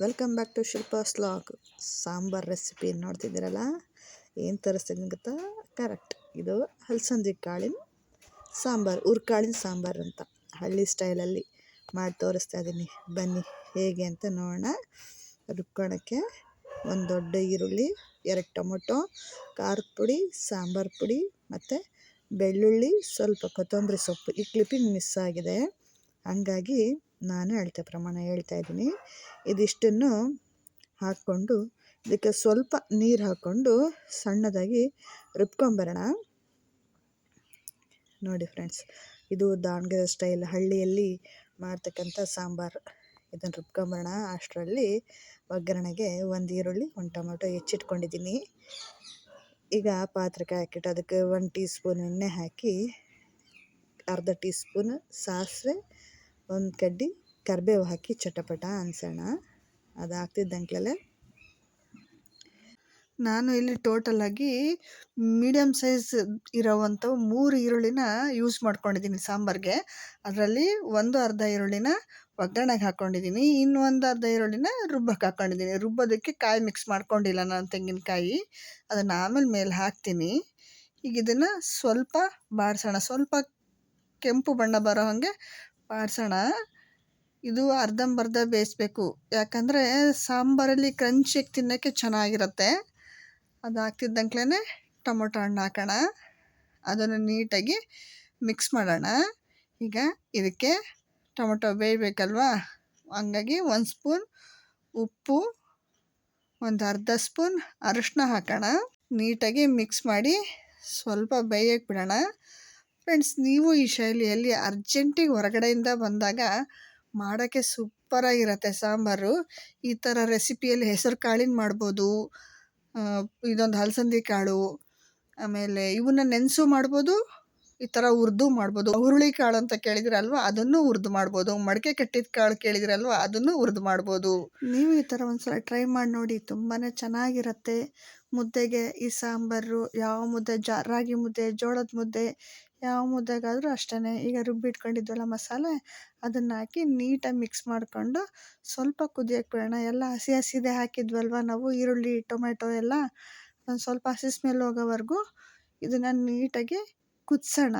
Welcome back to Shilpa's log. Sambar recipe ನೋಡ್ತಿದ್ದೀರಲ್ಲ, ಏನು ತರಿಸ್ತಿದ್ದೀನಿ ಗೊತ್ತಾ? ಕರೆಕ್ಟ್, ಇದು ಹಲಸಂದಿ ಕಾಳಿನ ಸಾಂಬಾರು, ಹುರ್ಕಾಳಿನ ಸಾಂಬಾರು ಅಂತ ಹಳ್ಳಿ ಸ್ಟೈಲಲ್ಲಿ ಮಾಡಿ ತೋರಿಸ್ತಾ ಇದ್ದೀನಿ. ಬನ್ನಿ ಹೇಗೆ ಅಂತ ನೋಡೋಣ. ರುಬ್ಕೊಳ್ಳೋಕ್ಕೆ ಒಂದು ದೊಡ್ಡ ಈರುಳ್ಳಿ, 2 ಟೊಮೊಟೊ, ಖಾರದ ಪುಡಿ, ಸಾಂಬಾರು ಪುಡಿ ಮತ್ತು ಬೆಳ್ಳುಳ್ಳಿ, ಸ್ವಲ್ಪ ಕೊತ್ತಂಬರಿ ಸೊಪ್ಪು. ಈ ಕ್ಲಿಪ್ಪಿಂಗ್ ಮಿಸ್ ಆಗಿದೆ, ಹಂಗಾಗಿ ನಾನು ಅಳತೆ ಪ್ರಮಾಣ ಹೇಳ್ತಾ ಇದ್ದೀನಿ. ಇದಿಷ್ಟನ್ನು ಹಾಕ್ಕೊಂಡು ಇದಕ್ಕೆ ಸ್ವಲ್ಪ ನೀರು ಹಾಕ್ಕೊಂಡು ಸಣ್ಣದಾಗಿ ರುಬ್ಕೊಂಬರೋಣ. ನೋಡಿ ಫ್ರೆಂಡ್ಸ್, ಇದು ದಾವಣಗೆರೆ ಸ್ಟೈಲ್ ಹಳ್ಳಿಯಲ್ಲಿ ಮಾಡ್ತಕ್ಕಂಥ ಸಾಂಬಾರು. ಇದನ್ನು ರುಬ್ಕೊಂಬರೋಣ. ಅಷ್ಟರಲ್ಲಿ ಒಗ್ಗರಣೆಗೆ 1 ಈರುಳ್ಳಿ, 1 ಟೊಮೊಟೊ ಹೆಚ್ಚಿಟ್ಕೊಂಡಿದ್ದೀನಿ. ಈಗ ಪಾತ್ರೆಗೆ ಹಾಕಿಟ್ಟು ಅದಕ್ಕೆ 1 ಟೀ ಸ್ಪೂನ್ ಎಣ್ಣೆ ಹಾಕಿ, ಅರ್ಧ ಟೀ ಸ್ಪೂನ್ ಸಾಸಿವೆ, 1 ಕಡ್ಡಿ ಕರಿಬೇವು ಹಾಕಿ ಚಟಪಟ ಅನ್ಸೋಣ. ಅದು ಹಾಕ್ತಿದ್ದಂಕ್ಲೇ ನಾನು ಇಲ್ಲಿ ಟೋಟಲಾಗಿ ಮೀಡಿಯಮ್ ಸೈಜ್ ಇರೋವಂಥ 3 ಈರುಳ್ಳಿನ ಯೂಸ್ ಮಾಡ್ಕೊಂಡಿದ್ದೀನಿ ಸಾಂಬಾರಿಗೆ. ಅದರಲ್ಲಿ ಅರ್ಧ ಈರುಳ್ಳಿನ ಒಗ್ಗರಣೆಗೆ ಹಾಕ್ಕೊಂಡಿದ್ದೀನಿ, ಇನ್ನು ಅರ್ಧ ಈರುಳ್ಳಿನ ರುಬ್ಬಕ್ಕೆ ಹಾಕ್ಕೊಂಡಿದ್ದೀನಿ. ರುಬ್ಬೋದಕ್ಕೆ ಕಾಯಿ ಮಿಕ್ಸ್ ಮಾಡ್ಕೊಂಡಿಲ್ಲ ನಾನು, ತೆಂಗಿನಕಾಯಿ. ಅದನ್ನು ಆಮೇಲೆ ಮೇಲೆ ಹಾಕ್ತೀನಿ. ಈಗ ಇದನ್ನು ಸ್ವಲ್ಪ ಬಾಡಿಸೋಣ, ಸ್ವಲ್ಪ ಕೆಂಪು ಬಣ್ಣ ಬರೋ ಹಾಗೆ ಬಾಡಿಸೋಣ. ಇದು ಅರ್ಧಂಬರ್ಧ ಬೇಯಿಸ್ಬೇಕು, ಯಾಕಂದರೆ ಸಾಂಬಾರಲ್ಲಿ ಕ್ರಂಚಿಗೆ ತಿನ್ನೋಕ್ಕೆ ಚೆನ್ನಾಗಿರುತ್ತೆ. ಅದು ಹಾಕ್ತಿದ್ದಂಕ್ಲೇ ಟೊಮೊಟೊ ಹಣ್ಣು ಹಾಕೋಣ, ಅದನ್ನು ನೀಟಾಗಿ ಮಿಕ್ಸ್ ಮಾಡೋಣ. ಈಗ ಇದಕ್ಕೆ ಟೊಮೊಟೊ ಬೇಯಬೇಕಲ್ವಾ, ಹಂಗಾಗಿ 1 ಸ್ಪೂನ್ ಉಪ್ಪು, ಅರ್ಧ ಸ್ಪೂನ್ ಅರಿಶಿನ ಹಾಕೋಣ. ನೀಟಾಗಿ ಮಿಕ್ಸ್ ಮಾಡಿ ಸ್ವಲ್ಪ ಬೇಯಕ್ಕೆ ಬಿಡೋಣ. ಫ್ರೆಂಡ್ಸ್, ನೀವು ಈ ಶೈಲಿಯಲ್ಲಿ ಅರ್ಜೆಂಟಿಗೆ ಹೊರಗಡೆಯಿಂದ ಬಂದಾಗ ಮಾಡೋಕ್ಕೆ ಸೂಪರಾಗಿರುತ್ತೆ ಸಾಂಬಾರು. ಈ ಥರ ರೆಸಿಪಿಯಲ್ಲಿ ಹೆಸರು ಕಾಳಿನ ಮಾಡ್ಬೋದು, ಇದೊಂದು ಹಲಸಂದಿ ಕಾಳು, ಆಮೇಲೆ ಇವನ್ನ ನೆನೆಸು ಮಾಡ್ಬೋದು, ಈ ಥರ ಹುರಿದು ಮಾಡ್ಬೋದು. ಹುರುಳಿ ಕಾಳು ಅಂತ ಕೇಳಿದಿರಲ್ವ, ಅದನ್ನು ಹುರಿದು ಮಾಡ್ಬೋದು. ಮಡಕೆ ಕಟ್ಟಿದ ಕಾಳು ಕೇಳಿದಿರಲ್ವ, ಅದನ್ನು ಹುರಿದು ಮಾಡ್ಬೋದು. ನೀವು ಈ ಥರ ಒಂದ್ಸಲ ಟ್ರೈ ಮಾಡಿ ನೋಡಿ, ತುಂಬಾ ಚೆನ್ನಾಗಿರುತ್ತೆ. ಮುದ್ದೆಗೆ ಈ ಸಾಂಬಾರು ಯಾವ ಮುದ್ದೆ, ರಾಗಿ ಮುದ್ದೆ, ಜೋಳದ ಮುದ್ದೆ, ಯಾವ ಮುದ್ದೆಗಾದರೂ ಅಷ್ಟೇ. ಈಗ ರುಬ್ಬಿಟ್ಕೊಂಡಿದ್ವಲ್ಲ ಮಸಾಲೆ, ಅದನ್ನು ಹಾಕಿ ನೀಟಾಗಿ ಮಿಕ್ಸ್ ಮಾಡಿಕೊಂಡು ಸ್ವಲ್ಪ ಕುದಿಯಕ್ಕೆ ಬಿಡೋಣ. ಎಲ್ಲ ಹಸಿ ಹಸಿದೆ ಹಾಕಿದ್ವಲ್ವ ನಾವು, ಈರುಳ್ಳಿ ಟೊಮೆಟೊ ಎಲ್ಲ ಒಂದು ಸ್ವಲ್ಪ ಹಸಿ ಸ್ಮೆಲ್ ಹೋಗೋವರೆಗೂ ಇದನ್ನು ನೀಟಾಗಿ ಕುದಿಸೋಣ.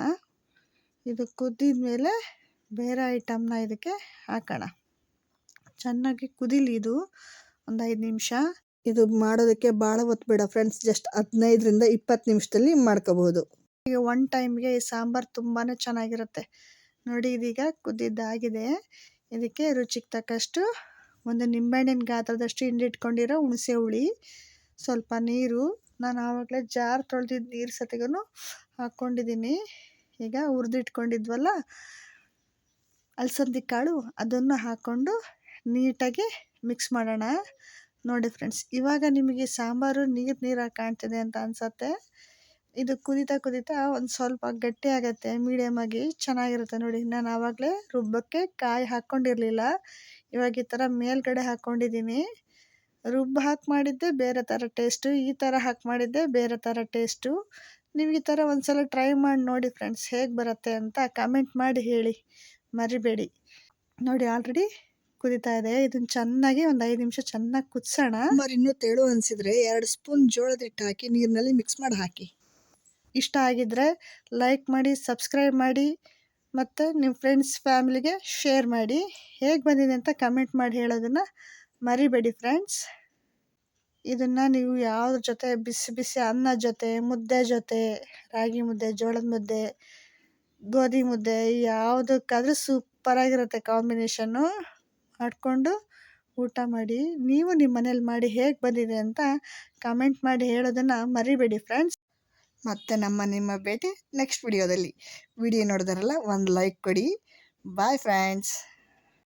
ಇದು ಕುದ್ದಿದ ಮೇಲೆ ಬೇರೆ ಐಟಮ್ನ ಇದಕ್ಕೆ ಹಾಕೋಣ. ಚೆನ್ನಾಗಿ ಕುದೀಲಿ ಇದು ಒಂದು 5 ನಿಮಿಷ. ಇದು ಮಾಡೋದಕ್ಕೆ ಭಾಳ ಹೊತ್ತು ಬೇಡ ಫ್ರೆಂಡ್ಸ್, ಜಸ್ಟ್ 15ರಿಂದ 20 ನಿಮಿಷದಲ್ಲಿ ಮಾಡ್ಕೋಬೋದು. ಈಗ 1 ಟೈಮ್ಗೆ ಈ ಸಾಂಬಾರು ತುಂಬಾ ಚೆನ್ನಾಗಿರುತ್ತೆ. ನೋಡಿ, ಇದೀಗ ಕುದ್ದಿದ್ದಾಗಿದೆ. ಇದಕ್ಕೆ ರುಚಿಗೆ ತಕ್ಕಷ್ಟು ಒಂದು ನಿಂಬೆಹಣ್ಣಿನ ಗಾತ್ರದಷ್ಟು ಹಿಂಡಿಟ್ಕೊಂಡಿರೋ ಹುಣಸೆ ಹುಳಿ, ಸ್ವಲ್ಪ ನೀರು. ನಾನು ಆವಾಗಲೇ ಜಾರ್ ತೊಳೆದಿದ್ದು ನೀರು ಸತಿಗೂ ಹಾಕ್ಕೊಂಡಿದ್ದೀನಿ. ಈಗ ಹುರಿದಿಟ್ಕೊಂಡಿದ್ವಲ್ಲ ಅಲಸಂದಿ ಕಾಳು, ಅದನ್ನು ಹಾಕ್ಕೊಂಡು ನೀಟಾಗಿ ಮಿಕ್ಸ್ ಮಾಡೋಣ. ನೋಡಿ ಫ್ರೆಂಡ್ಸ್, ಇವಾಗ ನಿಮಗೆ ಸಾಂಬಾರು ನೀರಾಗಿ ಕಾಣ್ತಿದೆ ಅಂತ ಅನಿಸುತ್ತೆ. ಇದು ಕುದೀತಾ ಒಂದು ಸ್ವಲ್ಪ ಗಟ್ಟಿ ಆಗುತ್ತೆ, ಮೀಡಿಯಮಾಗಿ ಚೆನ್ನಾಗಿರುತ್ತೆ. ನೋಡಿ, ನಾನು ಆವಾಗಲೇ ರುಬ್ಬಕ್ಕೆ ಕಾಯಿ ಹಾಕ್ಕೊಂಡಿರಲಿಲ್ಲ, ಇವಾಗ ಈ ಥರ ಮೇಲ್ಗಡೆ ಹಾಕ್ಕೊಂಡಿದ್ದೀನಿ. ಹಾಕಿ ಮಾಡಿದ್ದೆ ಬೇರೆ ಥರ ಟೇಸ್ಟು, ಈ ಥರ ಹಾಕಿ ಮಾಡಿದ್ದೆ ಬೇರೆ ಥರ ಟೇಸ್ಟು. ನೀವು ಈ ಥರ ಒಂದ್ಸಲ ಟ್ರೈ ಮಾಡಿ ನೋಡಿ ಫ್ರೆಂಡ್ಸ್, ಹೇಗೆ ಬರುತ್ತೆ ಅಂತ ಕಮೆಂಟ್ ಮಾಡಿ ಹೇಳಿ ಮರಿಬೇಡಿ. ನೋಡಿ, ಆಲ್ರೆಡಿ ಕುದೀತಾ ಇದೆ. ಇದನ್ನು ಚೆನ್ನಾಗಿ ಒಂದು 5 ನಿಮಿಷ ಚೆನ್ನಾಗಿ ಕುದಿಸೋಣ. ಇನ್ನೂ ತೆಳು ಅನಿಸಿದರೆ 2 ಸ್ಪೂನ್ ಜೋಳದ ಹಿಟ್ಟು ಹಾಕಿ ನೀರಿನಲ್ಲಿ ಮಿಕ್ಸ್ ಮಾಡಿ ಹಾಕಿ. ಇಷ್ಟ ಆಗಿದ್ದರೆ ಲೈಕ್ ಮಾಡಿ, ಸಬ್ಸ್ಕ್ರೈಬ್ ಮಾಡಿ, ಮತ್ತು ನಿಮ್ಮ ಫ್ರೆಂಡ್ಸ್ ಫ್ಯಾಮಿಲಿಗೆ ಶೇರ್ ಮಾಡಿ. ಹೇಗೆ ಬಂದಿದೆ ಅಂತ ಕಮೆಂಟ್ ಮಾಡಿ ಹೇಳೋದನ್ನು ಮರಿಬೇಡಿ ಫ್ರೆಂಡ್ಸ್. ಇದನ್ನು ನೀವು ಯಾವುದ್ರ ಜೊತೆ, ಬಿಸಿ ಬಿಸಿ ಅನ್ನ ಜೊತೆ, ಮುದ್ದೆ ಜೊತೆ, ರಾಗಿ ಮುದ್ದೆ, ಜೋಳದ ಮುದ್ದೆ, ಗೋಧಿ ಮುದ್ದೆ, ಯಾವುದಕ್ಕಾದರೂ ಸೂಪರಾಗಿರುತ್ತೆ ಕಾಂಬಿನೇಷನ್ನು. ಮಾಡಿಕೊಂಡು ಊಟ ಮಾಡಿ. ನೀವು ನಿಮ್ಮ ಮನೇಲಿ ಮಾಡಿ ಹೇಗೆ ಬಂದಿದೆ ಅಂತ ಕಮೆಂಟ್ ಮಾಡಿ ಹೇಳೋದನ್ನು ಮರಿಬೇಡಿ ಫ್ರೆಂಡ್ಸ್. ಮತ್ತು ನಿಮ್ಮ ಭೇಟಿ ನೆಕ್ಸ್ಟ್ ವಿಡಿಯೋದಲ್ಲಿ. ವಿಡಿಯೋ ನೋಡಿದಾರಲ್ಲ ಒಂದು ಲೈಕ್ ಕೊಡಿ. Bye friends.